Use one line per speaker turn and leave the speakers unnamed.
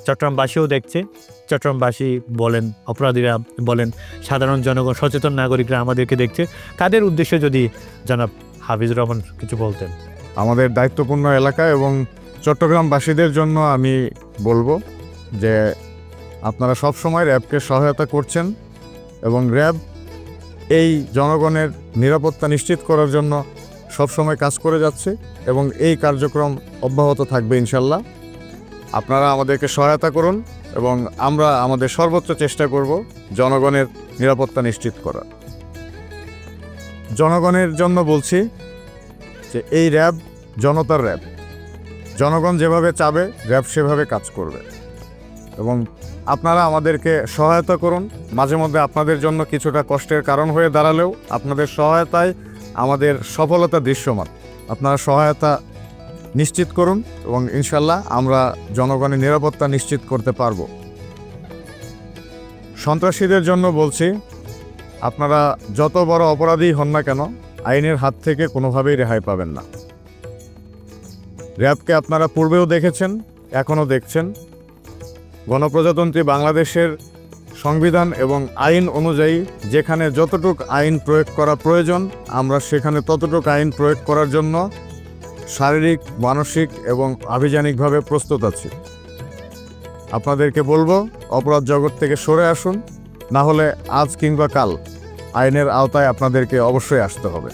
চট্টগ্রামবাসীও দেখছে। চট্টগ্রামবাসী বলেন, অপরাধীরা বলেন, সাধারণ জনগণ, সচেতন নাগরিকরা আমাদেরকে দেখছে। তাদের উদ্দেশ্যে যদি জনাব হাফিজুর রহমান কিছু বলতেন।
আমাদের দায়িত্বপূর্ণ এলাকা এবং চট্টগ্রামবাসীদের জন্য আমি বলবো যে আপনারা সব সময় র্যাবকে সহায়তা করছেন এবং র্যাব এই জনগণের নিরাপত্তা নিশ্চিত করার জন্য সবসময় কাজ করে যাচ্ছে এবং এই কার্যক্রম অব্যাহত থাকবে ইনশাল্লাহ। আপনারা আমাদেরকে সহায়তা করুন এবং আমরা আমাদের সর্বোচ্চ চেষ্টা করব জনগণের নিরাপত্তা নিশ্চিত করার। জনগণের জন্য বলছি যে এই র্যাব জনতার র্যাব। জনগণ যেভাবে চাবে র্যাব সেভাবে কাজ করবে এবং আপনারা আমাদেরকে সহায়তা করুন। মাঝে মধ্যে আপনাদের জন্য কিছুটা কষ্টের কারণ হয়ে দাঁড়ালেও আপনাদের সহায়তায় আমাদের সফলতা দৃশ্যমান। আপনারা সহায়তা নিশ্চিত করুন এবং ইনশাল্লাহ আমরা জনগণের নিরাপত্তা নিশ্চিত করতে পারব। সন্ত্রাসীদের জন্য বলছি, আপনারা যত বড় অপরাধী হন না কেন আইনের হাত থেকে কোনোভাবেই রেহাই পাবেন না। র্যাবকে আপনারা পূর্বেও দেখেছেন, এখনও দেখছেন। গণপ্রজাতন্ত্রী বাংলাদেশের সংবিধান এবং আইন অনুযায়ী যেখানে যতটুক আইন প্রয়োগ করা প্রয়োজন আমরা সেখানে ততটুক আইন প্রয়োগ করার জন্য শারীরিক, মানসিক এবং আভিযানিকভাবে প্রস্তুত আছি। আপনাদেরকে বলবো অপরাধ জগৎ থেকে সরে আসুন, না হলে আজ কিংবা কাল আইনের আওতায় আপনাদেরকে অবশ্যই আসতে হবে।